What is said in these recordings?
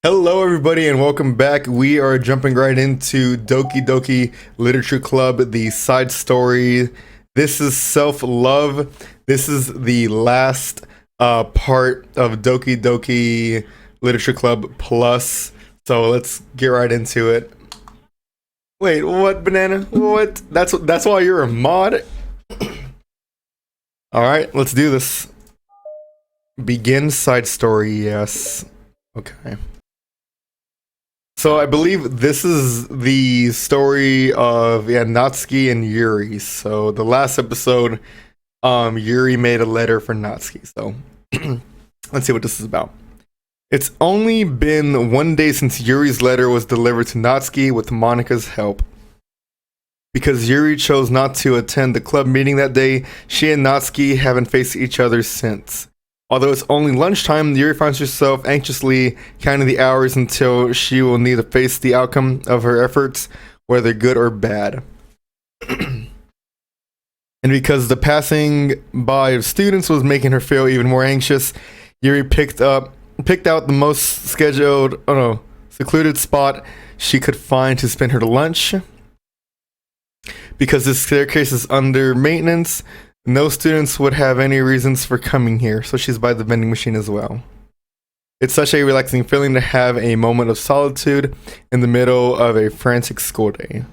Hello everybody and welcome back. We are jumping right into Doki Doki Literature Club, the side story. This is self-love. This is the last part of Doki Doki Literature Club Plus. So let's get right into it. Wait, what, Banana? What? That's why you're a mod? Alright, let's do this. Begin side story, yes. Okay. So I believe this is the story of Natsuki and Yuri. So the last episode, Yuri made a letter for Natsuki. So let's see what this is about. It's only been 1 day since Yuri's letter was delivered to Natsuki with Monika's help. Because Yuri chose not to attend the club meeting that day, she and Natsuki haven't faced each other since. Although it's only lunchtime, Yuri finds herself anxiously counting the hours until she will need to face the outcome of her efforts, whether good or bad. And because the passing by of students was making her feel even more anxious, Yuri picked out the most secluded spot she could find to spend her lunch. Because this staircase is under maintenance, no students would have any reasons for coming here, so she's by the vending machine as well. It's such a relaxing feeling to have a moment of solitude in the middle of a frantic school day.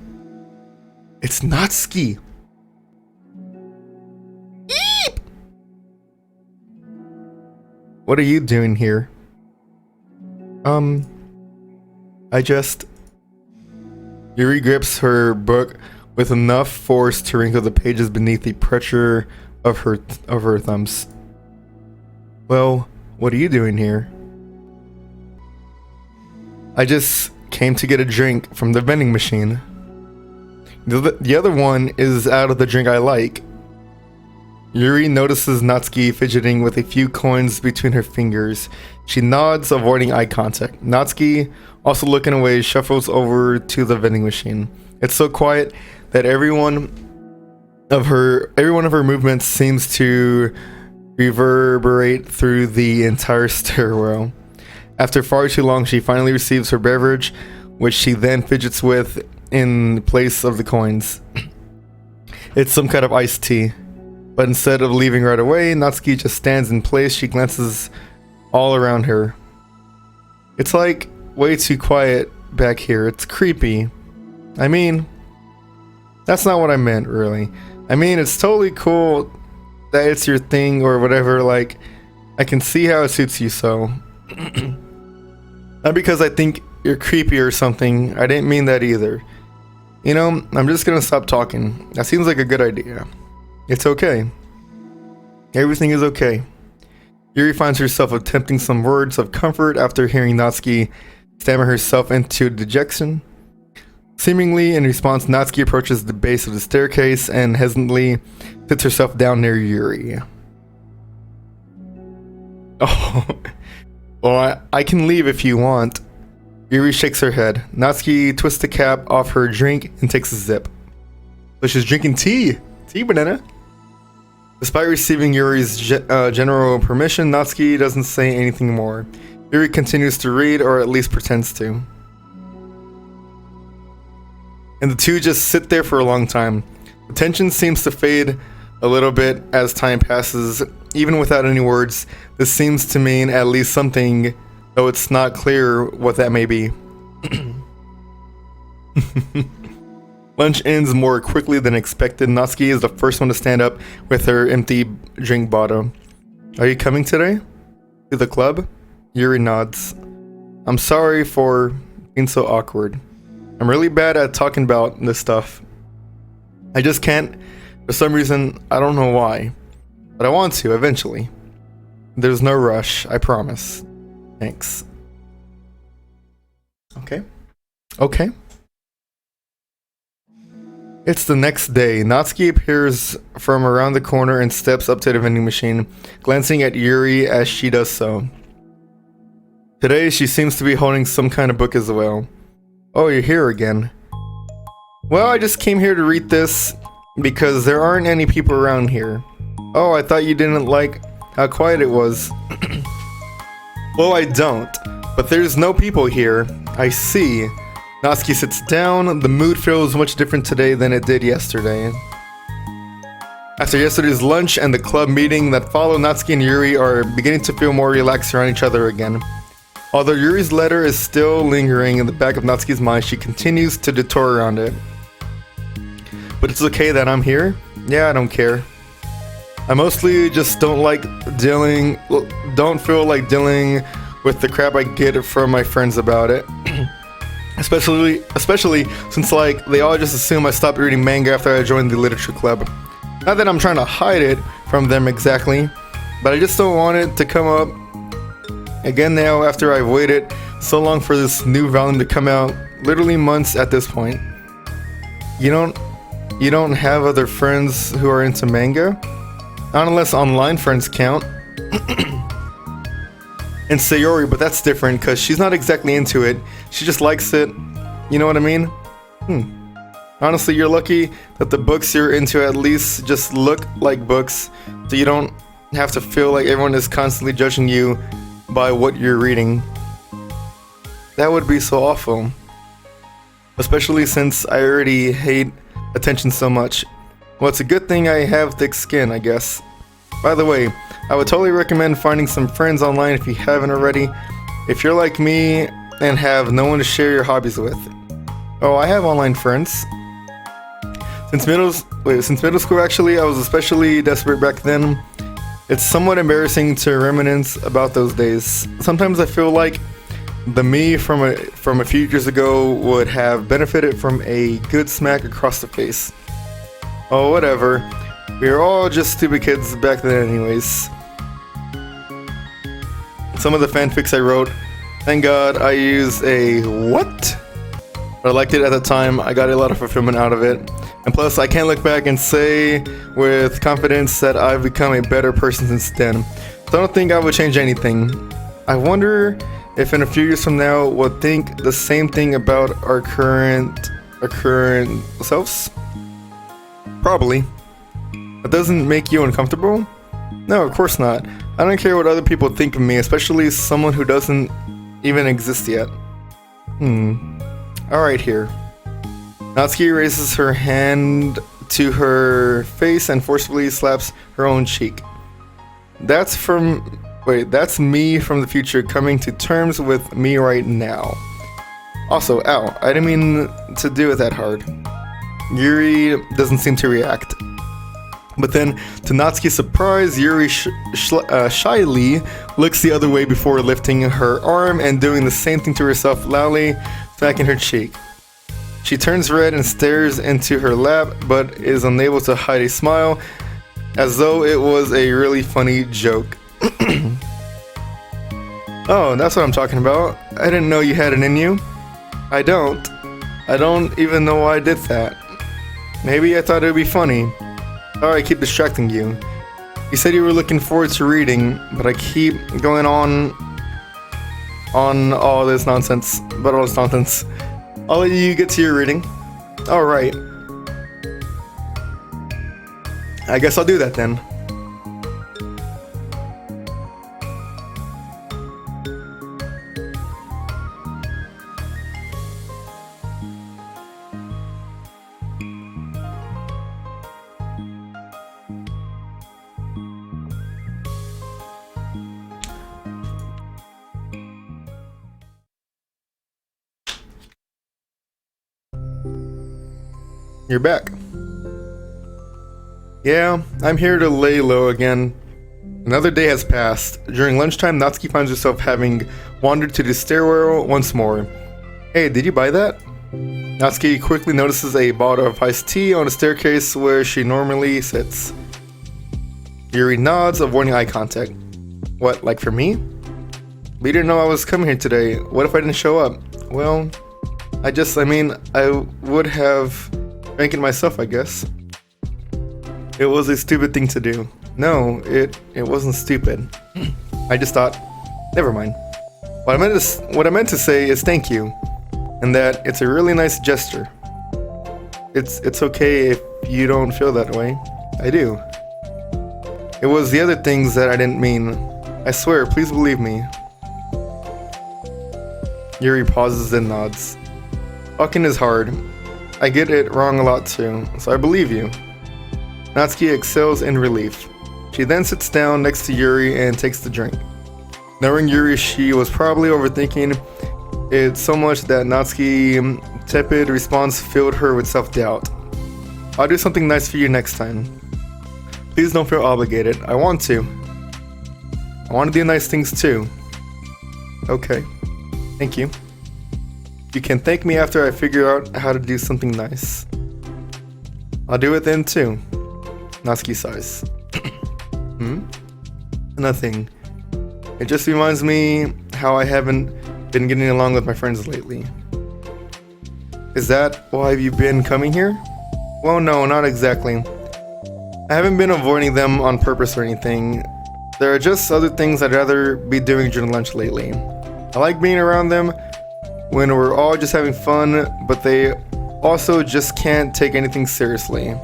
It's Natsuki. Eep! What are you doing here? Yuri grips her book with enough force to wrinkle the pages beneath the pressure of her thumbs. Well, what are you doing here? I just came to get a drink from the vending machine. The other one is out of the drink I like. Yuri notices Natsuki fidgeting with a few coins between her fingers. She nods, avoiding eye contact. Natsuki, also looking away, shuffles over to the vending machine. It's so quiet that every one of her movements seems to reverberate through the entire stairwell. After far too long, she finally receives her beverage, which she then fidgets with in place of the coins. It's some kind of iced tea. But instead of leaving right away, Natsuki just stands in place. She glances all around her. It's like way too quiet back here. It's creepy. I mean, that's not what I meant, really. I mean, it's totally cool that it's your thing or whatever. Like, I can see how it suits you, so. Not because I think you're creepy or something. I didn't mean that either. You know, I'm just gonna stop talking. That seems like a good idea. It's okay. Everything is okay. Yuri finds herself attempting some words of comfort after hearing Natsuki stammer herself into dejection. Seemingly in response, Natsuki approaches the base of the staircase and hesitantly sits herself down near Yuri. Oh, well, I can leave if you want. Yuri shakes her head. Natsuki twists the cap off her drink and takes a sip. So she's drinking tea. Tea, Banana. Despite receiving Yuri's general permission, Natsuki doesn't say anything more. Yuri continues to read, or at least pretends to. And the two just sit there for a long time. The tension seems to fade a little bit as time passes. Even without any words, this seems to mean at least something, though it's not clear what that may be. Lunch ends more quickly than expected. Natsuki is the first one to stand up with her empty drink bottle. Are you coming today? To the club? Yuri nods. I'm sorry for being so awkward. I'm really bad at talking about this stuff. I just can't, for some reason, I don't know why. But I want to, eventually. There's no rush, I promise. Thanks. Okay. Okay. It's the next day. Natsuki appears from around the corner and steps up to the vending machine, glancing at Yuri as she does so. Today, she seems to be holding some kind of book as well. Oh, you're here again. Well, I just came here to read this because there aren't any people around here. Oh, I thought you didn't like how quiet it was. Well, I don't. But there's no people here. I see. Natsuki sits down. The mood feels much different today than it did yesterday. After yesterday's lunch and the club meeting that followed, Natsuki and Yuri are beginning to feel more relaxed around each other again. Although Yuri's letter is still lingering in the back of Natsuki's mind, she continues to detour around it. But it's okay that I'm here? Yeah, I don't care. I mostly just don't feel like dealing with the crap I get from my friends about it. especially since like they all just assume I stopped reading manga after I joined the literature club. Not that I'm trying to hide it from them exactly, but I just don't want it to come up again now after I've waited so long for this new volume to come out, literally months at this point. You don't have other friends who are into manga? Not unless online friends count. And Sayori, but that's different because she's not exactly into it. She just likes it. You know what I mean? Honestly, you're lucky that the books you're into at least just look like books, so you don't have to feel like everyone is constantly judging you by what you're reading. That would be so awful. Especially since I already hate attention so much. Well, it's a good thing I have thick skin, I guess. By the way, I would totally recommend finding some friends online if you haven't already. If you're like me and have no one to share your hobbies with. Oh, I have online friends. Since middle school actually, I was especially desperate back then. It's somewhat embarrassing to reminisce about those days. Sometimes I feel like the me from a few years ago would have benefited from a good smack across the face. Oh, whatever. We were all just stupid kids back then anyways. Some of the fanfics I wrote, thank God I used a what? But I liked it at the time. I got a lot of fulfillment out of it. And plus, I can't look back and say with confidence that I've become a better person since then. So I don't think I would change anything. I wonder if in a few years from now we'll think the same thing about our current selves? Probably. That doesn't make you uncomfortable? No, of course not. I don't care what other people think of me, especially someone who doesn't even exist yet. Alright here. Natsuki raises her hand to her face and forcefully slaps her own cheek. That's me from the future coming to terms with me right now. Also, ow, I didn't mean to do it that hard. Yuri doesn't seem to react. But then, to Natsuki's surprise, Yuri shyly looks the other way before lifting her arm and doing the same thing to herself, loudly smacking her cheek. She turns red and stares into her lap, but is unable to hide a smile, as though it was a really funny joke. Oh, that's what I'm talking about. I didn't know you had it in you. I don't even know why I did that. Maybe I thought it would be funny. Sorry, I keep distracting you. You said you were looking forward to reading, but I keep going on all this nonsense. I'll let you get to your reading. Alright. I guess I'll do that then. You're back. Yeah, I'm here to lay low again. Another day has passed. During lunchtime, Natsuki finds herself having wandered to the stairwell once more. Hey, did you buy that? Natsuki quickly notices a bottle of iced tea on the staircase where she normally sits. Yuri nods, avoiding eye contact. What, like for me? But you didn't know I was coming here today. What if I didn't show up? Well, I would have drank it myself, I guess. It was a stupid thing to do. No, it wasn't stupid. I just thought, never mind. What I meant to say is thank you, and that it's a really nice gesture. It's okay if you don't feel that way. I do. It was the other things that I didn't mean. I swear, please believe me. Yuri pauses and nods. Talking is hard. I get it wrong a lot too, so I believe you. Natsuki exhales in relief. She then sits down next to Yuri and takes the drink. Knowing Yuri, she was probably overthinking it so much that Natsuki's tepid response filled her with self-doubt. I'll do something nice for you next time. Please don't feel obligated. I want to. I want to do nice things too. Okay. Thank you. You can thank me after I figure out how to do something nice. I'll do it then too. Natsuki sighs. Nothing. It just reminds me how I haven't been getting along with my friends lately. Is that why you've been coming here? Well, no, not exactly. I haven't been avoiding them on purpose or anything. There are just other things I'd rather be doing during lunch lately. I like being around them when we're all just having fun, but they also just can't take anything seriously.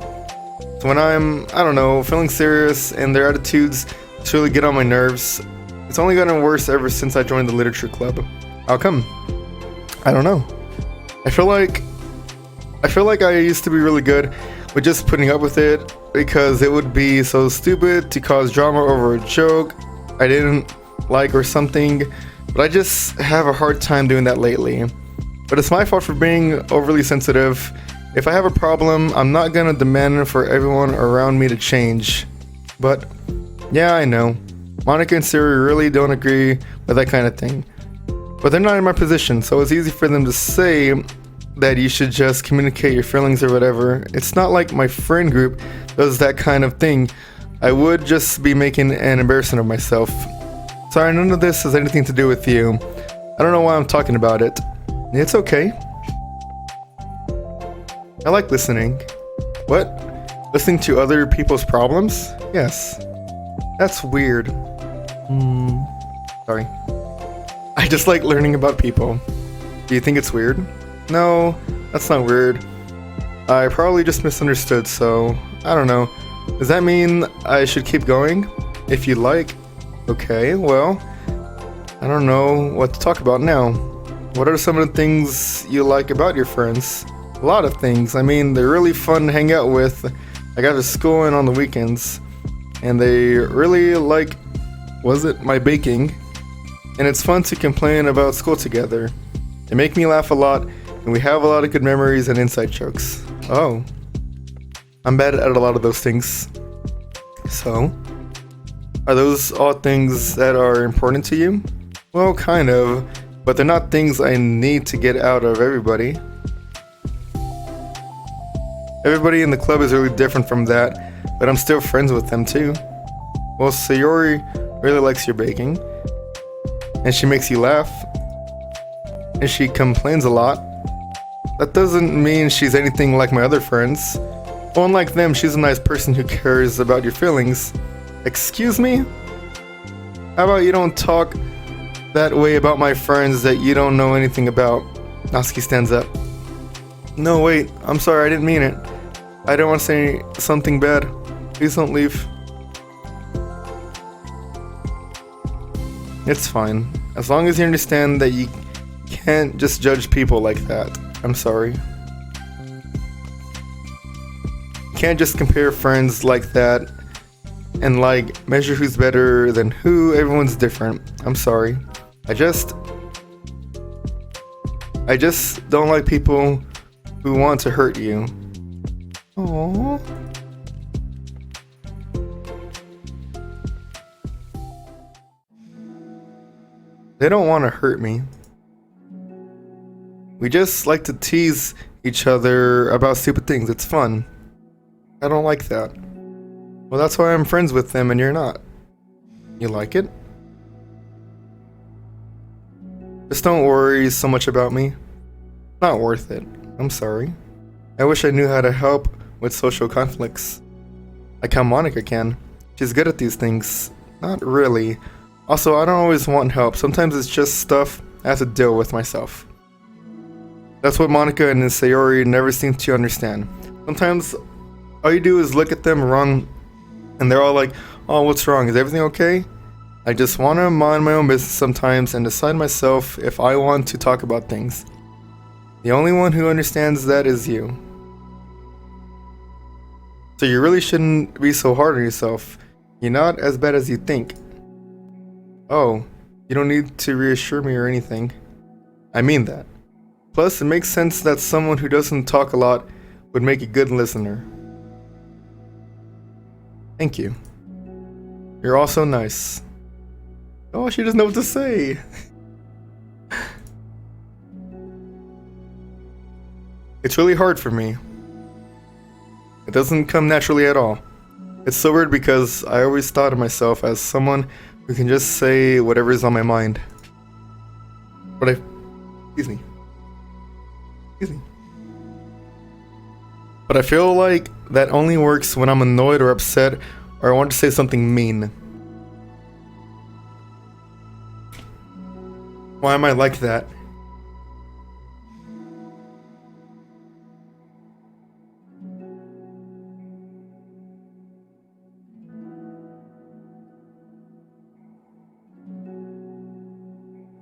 So when I'm, I don't know, feeling serious and their attitudes just really get on my nerves. It's only gotten worse ever since I joined the literature club. How come? I don't know. I feel like I used to be really good with just putting up with it because it would be so stupid to cause drama over a joke I didn't like or something, but I just have a hard time doing that lately. But it's my fault for being overly sensitive. If I have a problem, I'm not gonna demand for everyone around me to change. But yeah, I know. Monica and Siri really don't agree with that kind of thing. But they're not in my position, so it's easy for them to say that you should just communicate your feelings or whatever. It's not like my friend group does that kind of thing. I would just be making an embarrassment of myself. Sorry, none of this has anything to do with you. I don't know why I'm talking about it. It's okay. I like listening. What? Listening to other people's problems? Yes. That's weird. Sorry. I just like learning about people. Do you think it's weird? No, that's not weird. I probably just misunderstood, so I don't know. Does that mean I should keep going? If you like. Okay, well, I don't know what to talk about now. What are some of the things you like about your friends? A lot of things. I mean, they're really fun to hang out with. I got to school and on the weekends. And they really like, my baking. And it's fun to complain about school together. They make me laugh a lot, and we have a lot of good memories and inside jokes. Oh. I'm bad at a lot of those things. So, are those all things that are important to you? Well, kind of, but they're not things I need to get out of everybody. Everybody in the club is really different from that, but I'm still friends with them too. Well, Sayori really likes your baking, and she makes you laugh, and she complains a lot. That doesn't mean she's anything like my other friends. Well, unlike them, she's a nice person who cares about your feelings. Excuse me? How about you don't talk that way about my friends that you don't know anything about? Natsuki stands up. No, wait, I'm sorry, I didn't mean it. I don't want to say something bad. Please don't leave. It's fine. As long as you understand that you can't just judge people like that. I'm sorry. You can't just compare friends like that and like measure who's better than who. Everyone's different. I'm sorry. I just don't like people who want to hurt you. Aww. They don't want to hurt me. We just like to tease each other about stupid things. It's fun. I don't like that. Well, that's why I'm friends with them and you're not. You like it? Just don't worry so much about me. Not worth it. I'm sorry. I wish I knew how to help with social conflicts. Like how Monica can. She's good at these things. Not really. Also, I don't always want help. Sometimes it's just stuff I have to deal with myself. That's what Monica and Sayori never seem to understand. Sometimes all you do is look at them wrong and they're all like, oh, what's wrong? Is everything okay? I just want to mind my own business sometimes and decide myself if I want to talk about things. The only one who understands that is you. So you really shouldn't be so hard on yourself. You're not as bad as you think. Oh, you don't need to reassure me or anything. I mean that. Plus, it makes sense that someone who doesn't talk a lot would make a good listener. Thank you. You're also nice. Oh, she doesn't know what to say. It's really hard for me. It doesn't come naturally at all. It's so weird because I always thought of myself as someone who can just say whatever is on my mind. Excuse me. But I feel like that only works when I'm annoyed or upset or I want to say something mean. Why am I like that?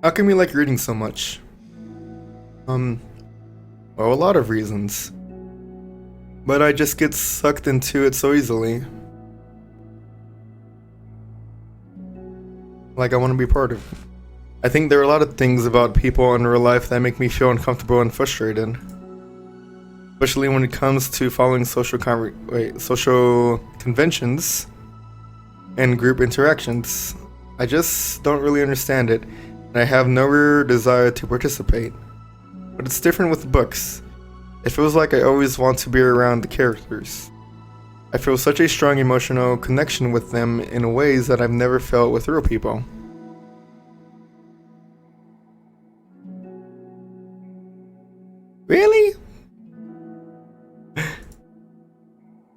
How come you like reading so much? Well, a lot of reasons. But I just get sucked into it so easily. Like I want to be part of it. I think there are a lot of things about people in real life that make me feel uncomfortable and frustrated. Especially when it comes to following social conventions and group interactions. I just don't really understand it, and I have no real desire to participate. But it's different with books. It feels like I always want to be around the characters. I feel such a strong emotional connection with them in ways that I've never felt with real people. Really?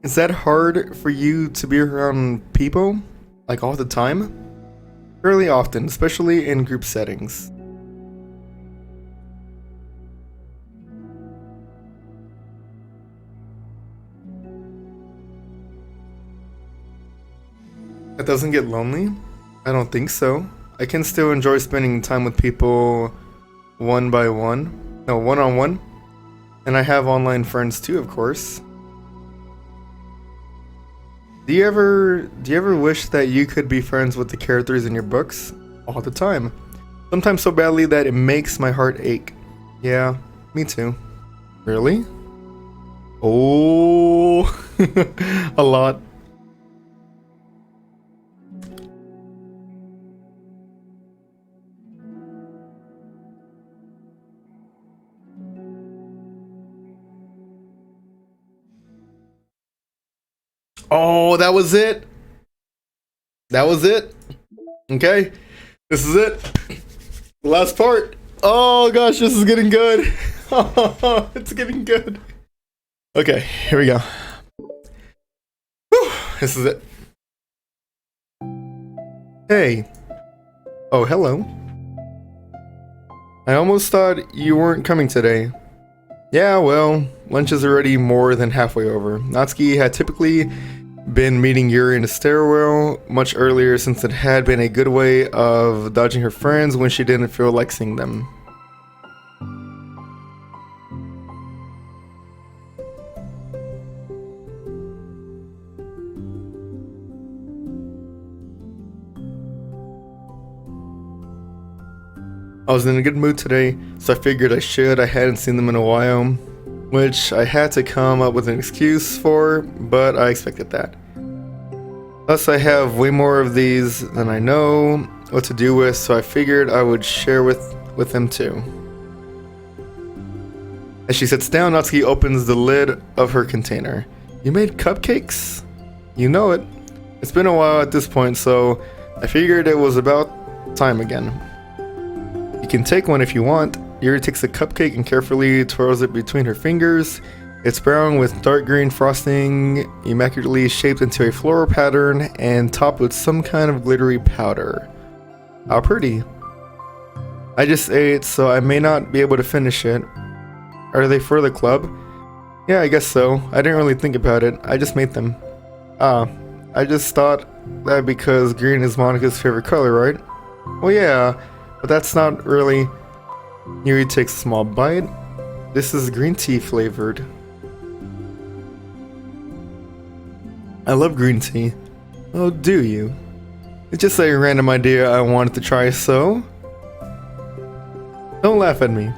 Is that hard for you to be around people? Like all the time? Fairly often, especially in group settings. It doesn't get lonely? I don't think so. I can still enjoy spending time with people one-on-one. And I have online friends too, of course. Do you ever wish that you could be friends with the characters in your books? All the time. Sometimes so badly that it makes my heart ache. Yeah, me too. Really? Oh, a lot. Oh, that was it. That was it. Okay, this is it. The last part. Oh gosh, this is getting good. It's getting good. Okay, here we go. Whew, this is it. Hey. Oh, hello. I almost thought you weren't coming today. Yeah, well, lunch is already more than halfway over. Natsuki had typically been meeting Yuri in the stairwell much earlier since it had been a good way of dodging her friends when she didn't feel like seeing them. I was in a good mood today, so I figured I hadn't seen them in a while, which I had to come up with an excuse for, but I expected that. Plus, I have way more of these than I know what to do with, so I figured I would share with them too. As she sits down, Natsuki opens the lid of her container. You made cupcakes? You know it. It's been a while at this point, so I figured it was about time again. You can take one if you want. Yuri takes a cupcake and carefully twirls it between her fingers. It's brown with dark green frosting, immaculately shaped into a floral pattern, and topped with some kind of glittery powder. How pretty. I just ate, so I may not be able to finish it. Are they for the club? Yeah, I guess so. I didn't really think about it. I just made them. Ah, I just thought that because green is Monica's favorite color, right? Well, yeah, but that's not really. Yuri takes a small bite. This is green tea flavored. I love green tea. Oh, do you? It's just a random idea I wanted to try, so... Don't laugh at me.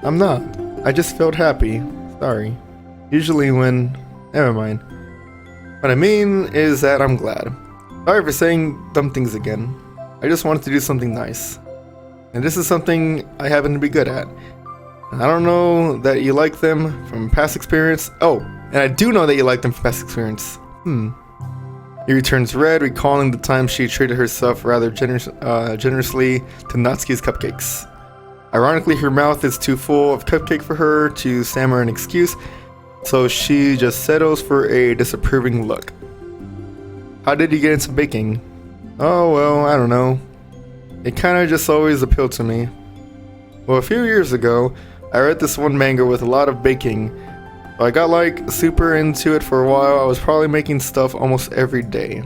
I'm not. I just felt happy. Sorry. Usually when... Never mind. What I mean is that I'm glad. Sorry for saying dumb things again. I just wanted to do something nice. And this is something I happen to be good at. And I don't know that you like them from past experience. Oh, and I do know that you like them from past experience. Yuri turns red, recalling the time she treated herself rather generously to Natsuki's cupcakes. Ironically, her mouth is too full of cupcake for her to stammer an excuse, so she just settles for a disapproving look. How did you get into baking? Oh, well, I don't know. It kinda just always appealed to me. Well, a few years ago, I read this one manga with a lot of baking. So I got like super into it for a while. I was probably making stuff almost every day.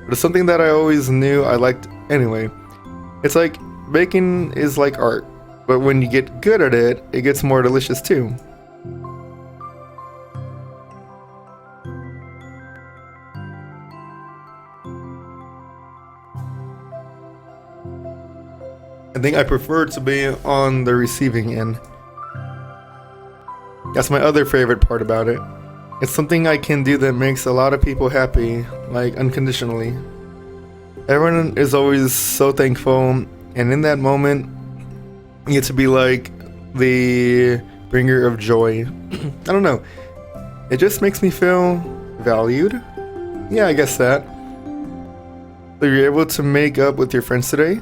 But it's something that I always knew I liked anyway. It's like baking is like art, but when you get good at it, it gets more delicious too. I think I prefer to be on the receiving end. That's my other favorite part about it. It's something I can do that makes a lot of people happy, like unconditionally. Everyone is always so thankful, and in that moment, you get to be like the bringer of joy. I don't know. It just makes me feel valued. Yeah, I guess that. So you're able to make up with your friends today?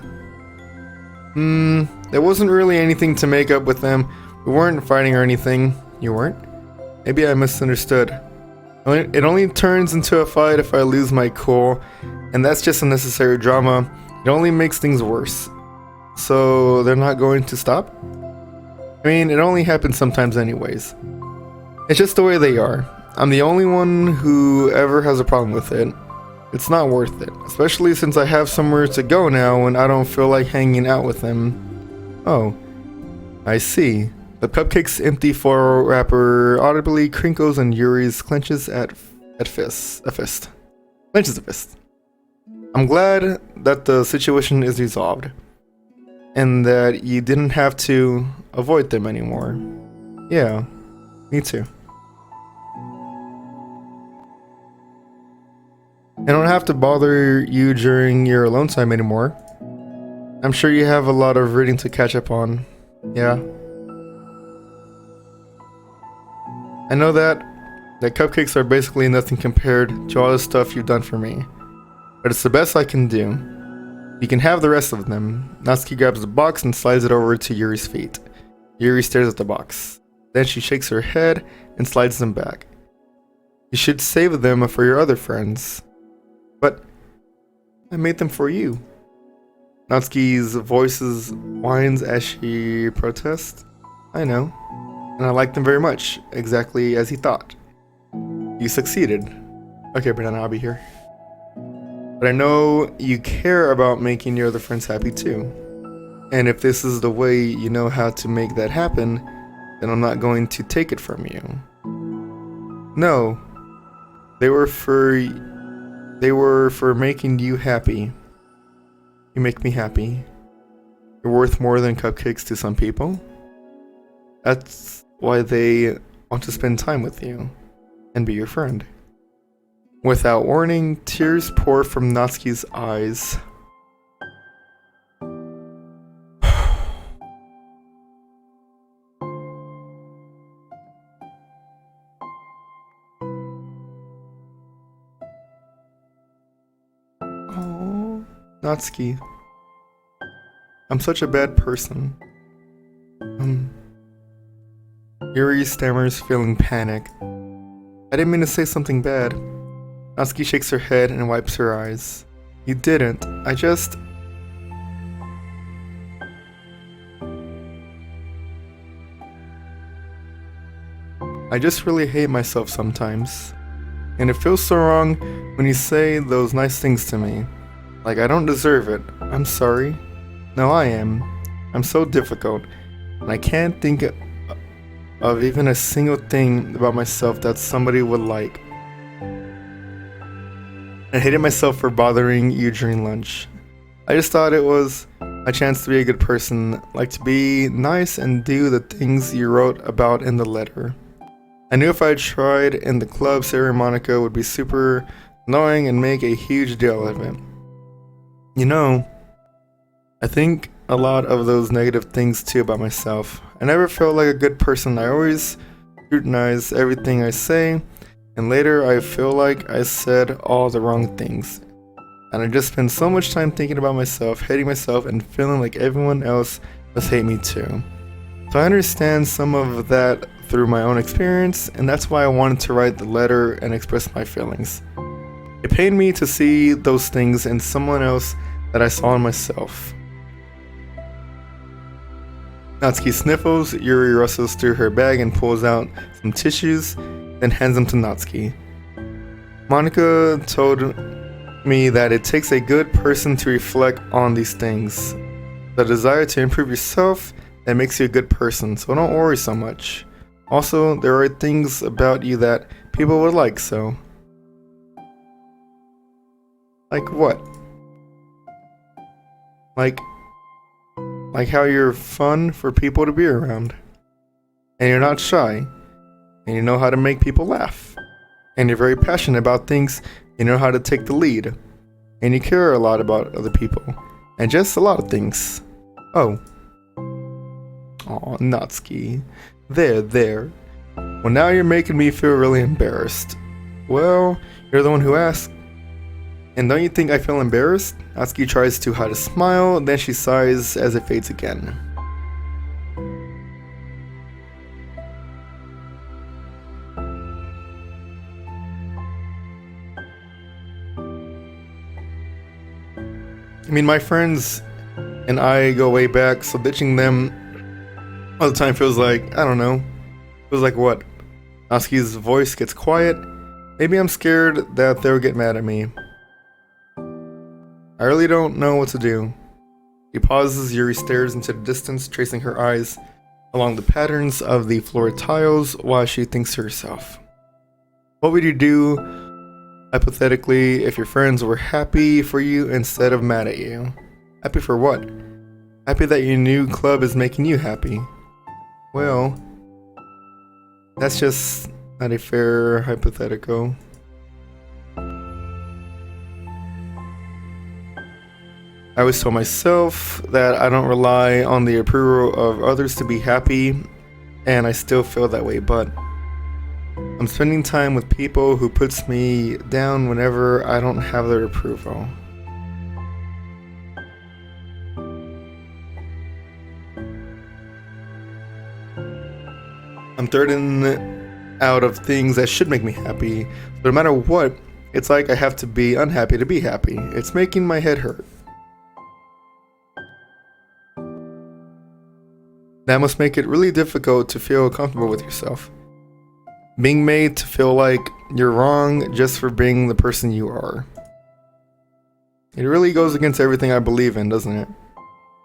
There wasn't really anything to make up with them. We weren't fighting or anything. You weren't? Maybe I misunderstood. It only turns into a fight if I lose my cool, and that's just unnecessary drama. It only makes things worse. So they're not going to stop? I mean, it only happens sometimes anyways. It's just the way they are. I'm the only one who ever has a problem with it. It's not worth it, especially since I have somewhere to go now and I don't feel like hanging out with them. Oh, I see. The cupcake's empty foil wrapper audibly crinkles and Yuri's clenches a fist. Clenches a fist. I'm glad that the situation is resolved, and that you didn't have to avoid them anymore. Yeah, me too. I don't have to bother you during your alone time anymore. I'm sure you have a lot of reading to catch up on. Yeah. I know that cupcakes are basically nothing compared to all the stuff you've done for me. But it's the best I can do. You can have the rest of them. Natsuki grabs the box and slides it over to Yuri's feet. Yuri stares at the box. Then she shakes her head and slides them back. You should save them for your other friends. But I made them for you. Natsuki's voice whines as she protests. I know. And I like them very much, exactly as he thought. You succeeded. Okay, Banana, I'll be here. But I know you care about making your other friends happy too. And if this is the way you know how to make that happen, then I'm not going to take it from you. No. They were for making you happy. You make me happy. You're worth more than cupcakes to some people. That's why they want to spend time with you and be your friend. Without warning, tears pour from Natsuki's eyes. Oh, Natsuki. I'm such a bad person. Yuri stammers, feeling panic. I didn't mean to say something bad. Natsuki shakes her head and wipes her eyes. You didn't. I just really hate myself sometimes. And it feels so wrong when you say those nice things to me. Like I don't deserve it. I'm sorry. No, I am. I'm so difficult. And I can't think of even a single thing about myself that somebody would like. I hated myself for bothering you during lunch. I just thought it was a chance to be a good person, like to be nice and do the things you wrote about in the letter. I knew if I tried in the club, Sarah and Monica would be super annoying and make a huge deal of it. You know, I think a lot of those negative things too about myself. I never felt like a good person. I always scrutinize everything I say, and later I feel like I said all the wrong things. And I just spend so much time thinking about myself, hating myself, and feeling like everyone else must hate me too. So I understand some of that through my own experience, and that's why I wanted to write the letter and express my feelings. It pained me to see those things in someone else that I saw in myself. Natsuki sniffles, Yuri rustles through her bag and pulls out some tissues, then hands them to Natsuki. Monica told me that it takes a good person to reflect on these things. The desire to improve yourself that makes you a good person, so don't worry so much. Also, there are things about you that people would like, so. Like what? Like how you're fun for people to be around. And you're not shy. And you know how to make people laugh. And you're very passionate about things. You know how to take the lead. And you care a lot about other people. And just a lot of things. Oh. Aw, Natsuki. There. Well, now you're making me feel really embarrassed. Well, you're the one who asked. And don't you think I feel embarrassed? Natsuki tries to hide a smile, then she sighs as it fades again. I mean, my friends and I go way back, so ditching them all the time feels like, I don't know, feels like what? Natsuki's voice gets quiet. Maybe I'm scared that they'll get mad at me. I really don't know what to do. He pauses, Yuri stares into the distance, tracing her eyes along the patterns of the floor tiles while she thinks to herself. What would you do, hypothetically, if your friends were happy for you instead of mad at you? Happy for what? Happy that your new club is making you happy. Well, that's just not a fair hypothetical. I always tell myself that I don't rely on the approval of others to be happy, and I still feel that way, but I'm spending time with people who puts me down whenever I don't have their approval. I'm third out of things that should make me happy, but no matter what, it's like I have to be unhappy to be happy. It's making my head hurt. That must make it really difficult to feel comfortable with yourself. Being made to feel like you're wrong just for being the person you are. It really goes against everything I believe in, doesn't it?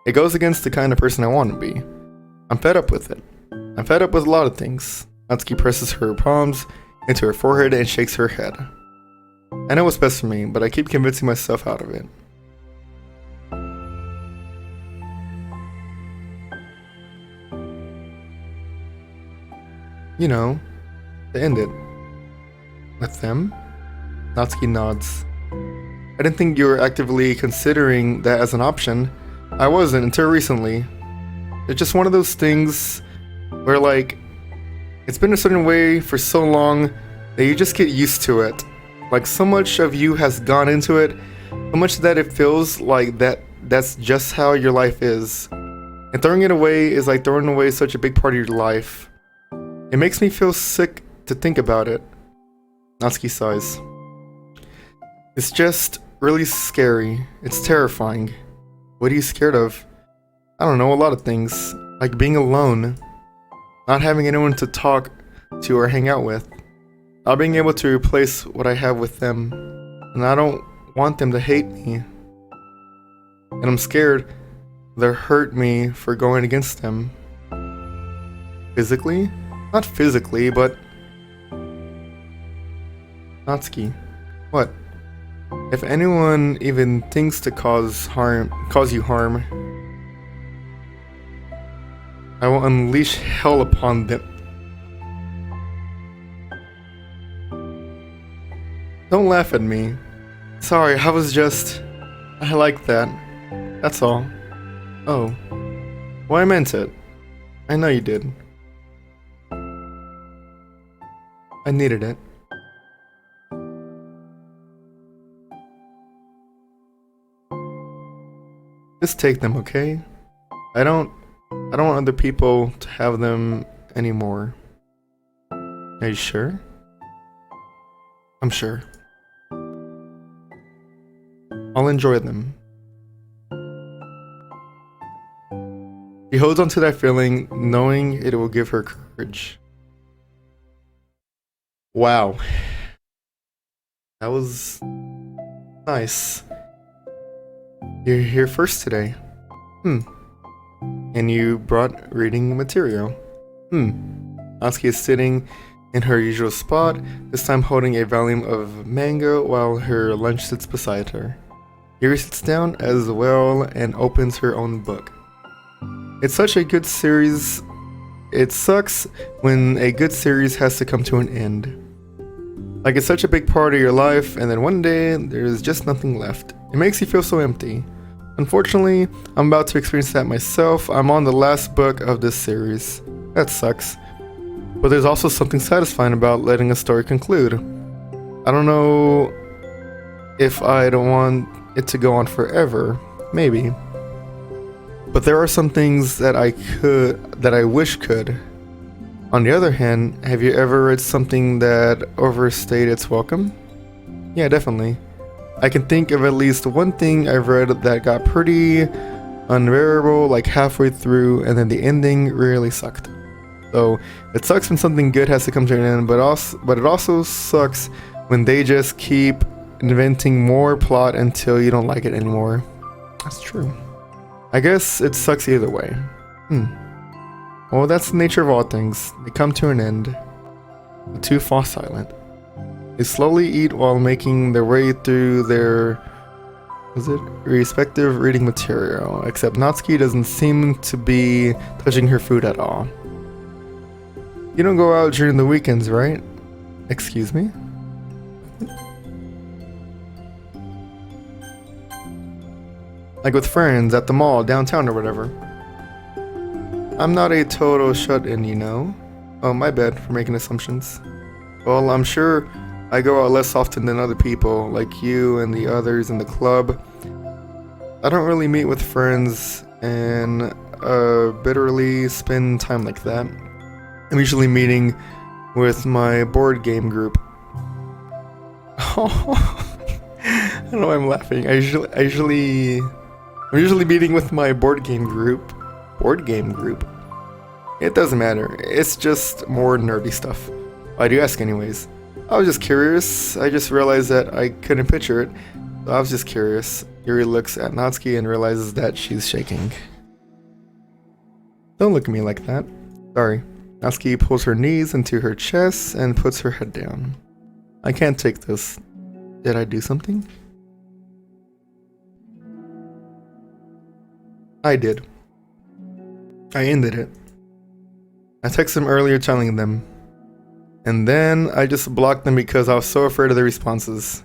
It goes against the kind of person I want to be. I'm fed up with it. I'm fed up with a lot of things. Natsuki presses her palms into her forehead and shakes her head. I know what's best for me, but I keep convincing myself out of it. You know, to end it. With them? Natsuki nods. I didn't think you were actively considering that as an option. I wasn't until recently. It's just one of those things where, like, it's been a certain way for so long that you just get used to it. Like, so much of you has gone into it, so much that it feels like that's just how your life is. And throwing it away is like throwing away such a big part of your life. It makes me feel sick to think about it. Natsuki sighs. It's just really scary. It's terrifying. What are you scared of? I don't know, a lot of things. Like being alone. Not having anyone to talk to or hang out with. not being able to replace what I have with them, and I don't want them to hate me. And I'm scared they'll hurt me for going against them. Physically? Not physically, but... Natsuki. What? If anyone even thinks to cause you harm, I will unleash hell upon them. Don't laugh at me. Sorry, I like that. That's all. Oh. Well, I meant it. I know you did. I needed it. Just take them, okay? I don't want other people to have them anymore. Are you sure? I'm sure. I'll enjoy them. She holds on to that feeling, knowing it will give her courage. Wow. That was nice. You're here first today. And you brought reading material. Natsuki is sitting in her usual spot, this time holding a volume of manga while her lunch sits beside her. Yuri sits down as well and opens her own book. It's such a good series. It sucks when a good series has to come to an end. Like it's such a big part of your life and then one day there's just nothing left. It makes you feel so empty. Unfortunately, I'm about to experience that myself. I'm on the last book of this series. That sucks. But there's also something satisfying about letting a story conclude. I don't know if I don't want it to go on forever. Maybe. But there are some things that I wish could. On the other hand, have you ever read something that overstayed its welcome? Yeah, definitely. I can think of at least one thing I've read that got pretty unbearable like halfway through and then the ending really sucked. So it sucks when something good has to come to an end, but it also sucks when they just keep inventing more plot until you don't like it anymore. That's true. I guess it sucks either way. Well, that's the nature of all things. They come to an end. The two fall silent. They slowly eat while making their way through their respective reading material, except Natsuki doesn't seem to be touching her food at all. You don't go out during the weekends, right? Excuse me? Like with friends at the mall, downtown or whatever. I'm not a total shut-in, you know. Oh, my bad for making assumptions. Well, I'm sure I go out less often than other people, like you and the others in the club. I don't really meet with friends and bitterly spend time like that. I'm usually meeting with my board game group. I don't know why I'm laughing. I'm usually meeting with my board game group. Board game group? It doesn't matter. It's just more nerdy stuff. Why do you ask anyways? I was just curious. I just realized that I couldn't picture it. So I was just curious. Yuri looks at Natsuki and realizes that she's shaking. Don't look at me like that. Sorry. Natsuki pulls her knees into her chest and puts her head down. I can't take this. Did I do something? I did. I ended it. I texted them earlier telling them. And then I just blocked them because I was so afraid of the responses.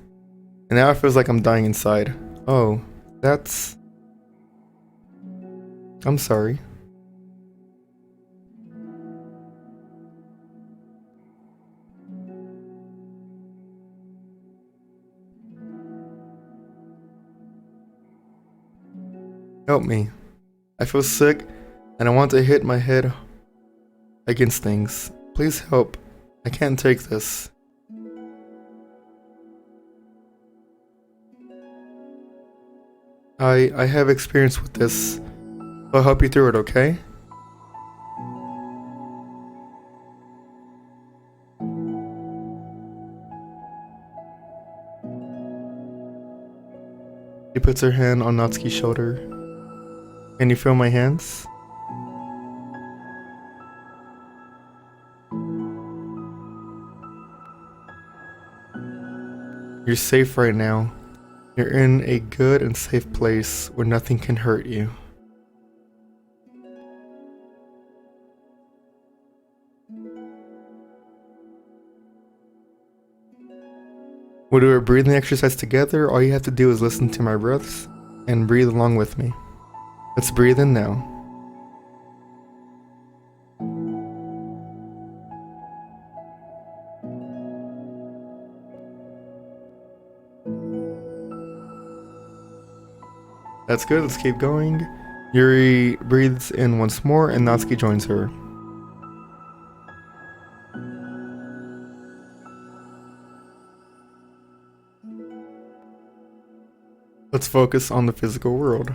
And now it feels like I'm dying inside. Oh, that's... I'm sorry. Help me. I feel sick and I want to hit my head against things. Please help. I can't take this. I have experience with this. I'll help you through it, okay? She puts her hand on Natsuki's shoulder. Can you feel my hands? You're safe right now. You're in a good and safe place where nothing can hurt you. We'll do a breathing exercise together. All you have to do is listen to my breaths and breathe along with me. Let's breathe in now. That's good, let's keep going. Yuri breathes in once more and Natsuki joins her. Let's focus on the physical world.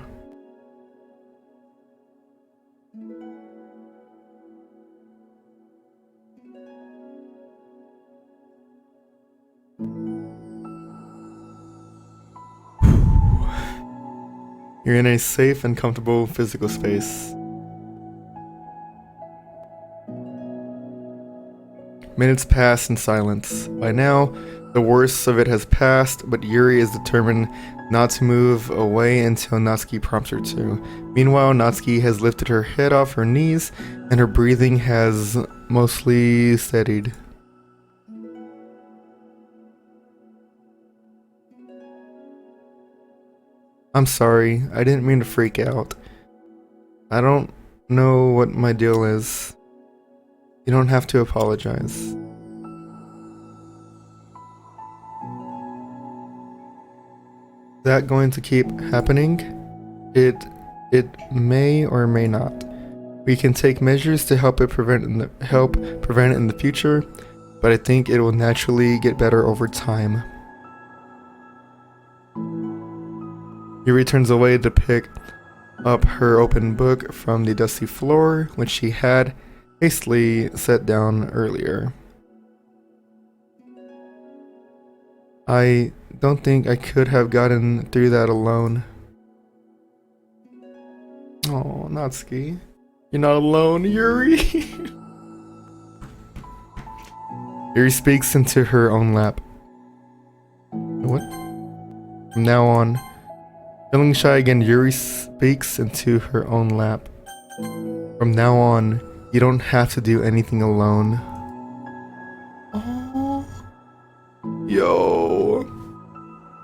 You're in a safe and comfortable physical space. Minutes pass in silence. By now, the worst of it has passed, but Yuri is determined not to move away until Natsuki prompts her to. Meanwhile, Natsuki has lifted her head off her knees, and her breathing has mostly steadied. I'm sorry, I didn't mean to freak out. I don't know what my deal is. You don't have to apologize. Is that going to keep happening? It may or may not. We can take measures to help prevent it in the future, but I think it will naturally get better over time. Yuri turns away to pick up her open book from the dusty floor, which she had hastily set down earlier. I don't think I could have gotten through that alone. Oh, Natsuki. You're not alone, Yuri. Yuri speaks into her own lap. What? From now on, feeling shy again, Yuri speaks into her own lap. From now on, you don't have to do anything alone. Oh, yo.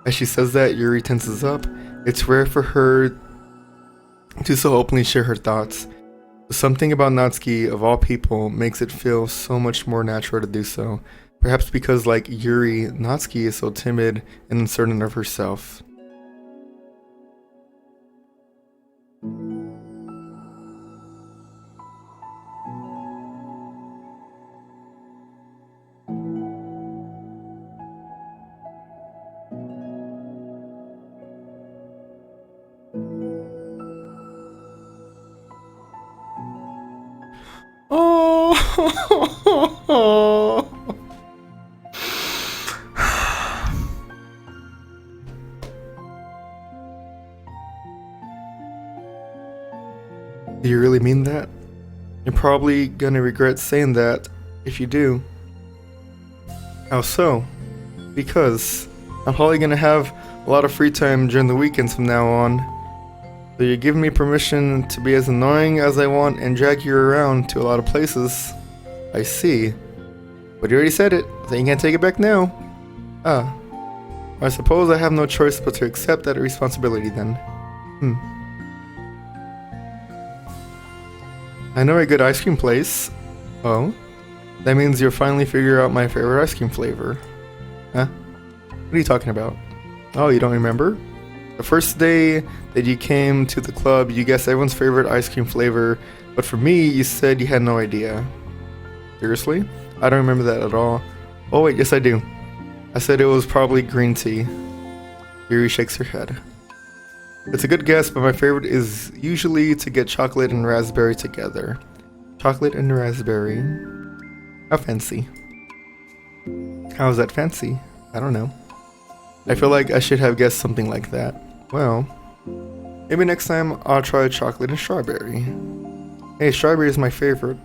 As she says that, Yuri tenses up. It's rare for her to so openly share her thoughts. Something about Natsuki, of all people, makes it feel so much more natural to do so. Perhaps because, like Yuri, Natsuki is so timid and uncertain of herself. Oh. Do you really mean that? You're probably gonna regret saying that if you do. How so? Because I'm probably gonna have a lot of free time during the weekends from now on. So you're giving me permission to be as annoying as I want and drag you around to a lot of places. I see. But you already said it, so you can't take it back now. Ah. I suppose I have no choice but to accept that responsibility then. I know a good ice cream place. Oh? That means you'll finally figure out my favorite ice cream flavor. Huh? What are you talking about? Oh, you don't remember? The first day that you came to the club, you guessed everyone's favorite ice cream flavor, but for me, you said you had no idea. Seriously? I don't remember that at all. Oh wait, yes I do. I said it was probably green tea. Yuri shakes her head. It's a good guess, but my favorite is usually to get chocolate and raspberry together. Chocolate and raspberry. How fancy. How is that fancy? I don't know. I feel like I should have guessed something like that. Well, maybe next time I'll try chocolate and strawberry. Hey, strawberry is my favorite.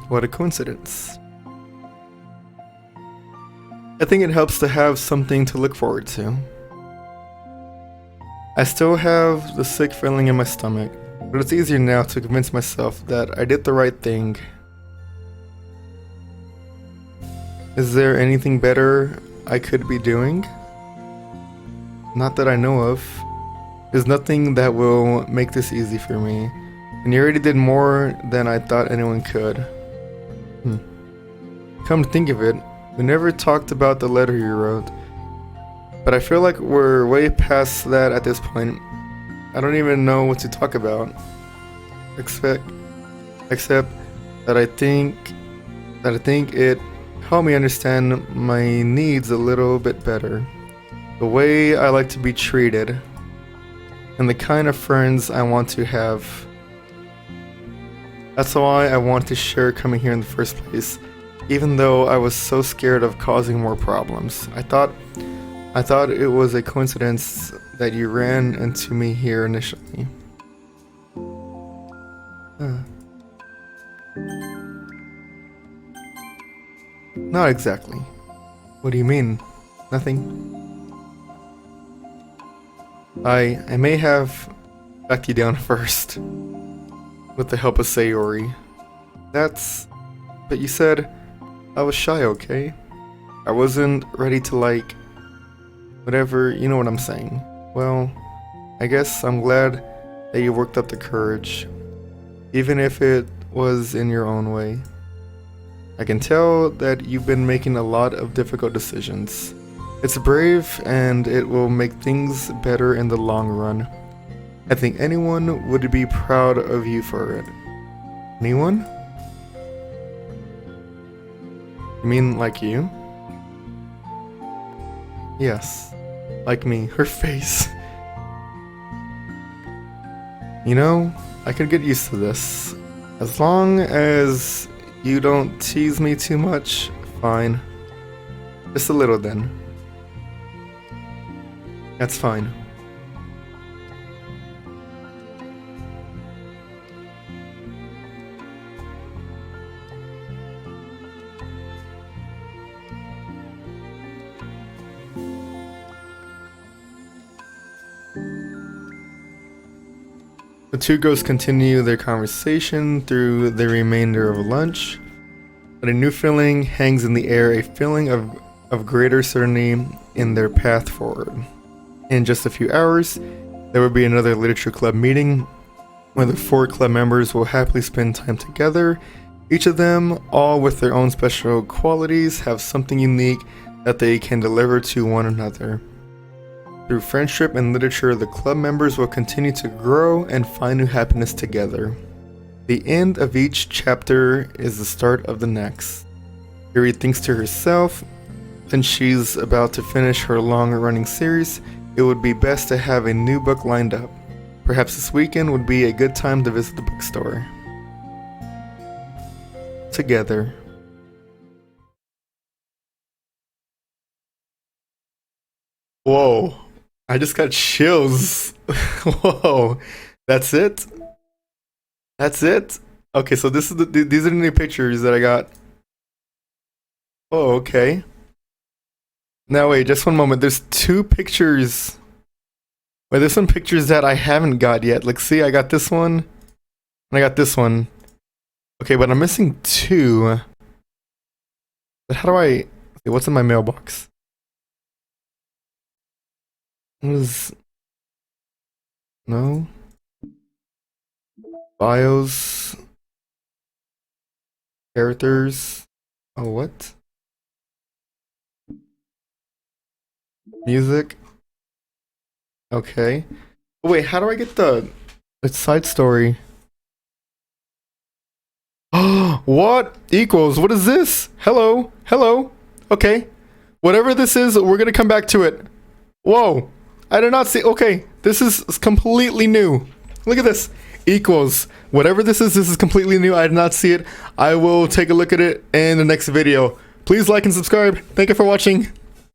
What a coincidence. I think it helps to have something to look forward to. I still have the sick feeling in my stomach, but it's easier now to convince myself that I did the right thing. Is there anything better I could be doing? Not that I know of. There's nothing that will make this easy for me, and you already did more than I thought anyone could. Come to think of it, we never talked about the letter you wrote, but I feel like we're way past that at this point. I don't even know what to talk about, except that I think it helped me understand my needs a little bit better, the way I like to be treated, and the kind of friends I want to have. That's why I wanted to share coming here in the first place, even though I was so scared of causing more problems. I thought it was a coincidence that you ran into me here initially. Not exactly. What do you mean? Nothing? I may have backed you down first, with the help of Sayori. But you said I was shy, okay? I wasn't ready to like, whatever, you know what I'm saying. Well, I guess I'm glad that you worked up the courage, even if it was in your own way. I can tell that you've been making a lot of difficult decisions. It's brave and it will make things better in the long run. I think anyone would be proud of you for it. Anyone? You mean like you? Yes, like me. Her face. You know, I could get used to this. As long as you don't tease me too much, fine. Just a little then. That's fine. The two girls continue their conversation through the remainder of lunch, but a new feeling hangs in the air, a feeling of greater certainty in their path forward. In just a few hours, there will be another literature club meeting where the 4 club members will happily spend time together. Each of them, all with their own special qualities, have something unique that they can deliver to one another. Through friendship and literature, the club members will continue to grow and find new happiness together. The end of each chapter is the start of the next. Yuri thinks to herself, since she's about to finish her long-running series, it would be best to have a new book lined up. Perhaps this weekend would be a good time to visit the bookstore. Together. Whoa. I just got chills. Whoa. That's it? That's it? Okay, so these are the new pictures that I got. Oh, okay. Now wait, just one moment. There's 2 pictures. Wait, there's some pictures that I haven't got yet. Like, see, I got this one, and I got this one. Okay, but I'm missing 2. But how do I... Okay, what's in my mailbox? What is... No? Bios... Characters... Oh, what? Music? Okay. Oh, wait, how do I get the side story? What equals? What is this? Hello? Hello? Okay. Whatever this is, we're gonna come back to it. Whoa. I did not see. Okay. This is completely new. Look at this. Equals. Whatever this is completely new. I did not see it. I will take a look at it in the next video. Please like and subscribe. Thank you for watching.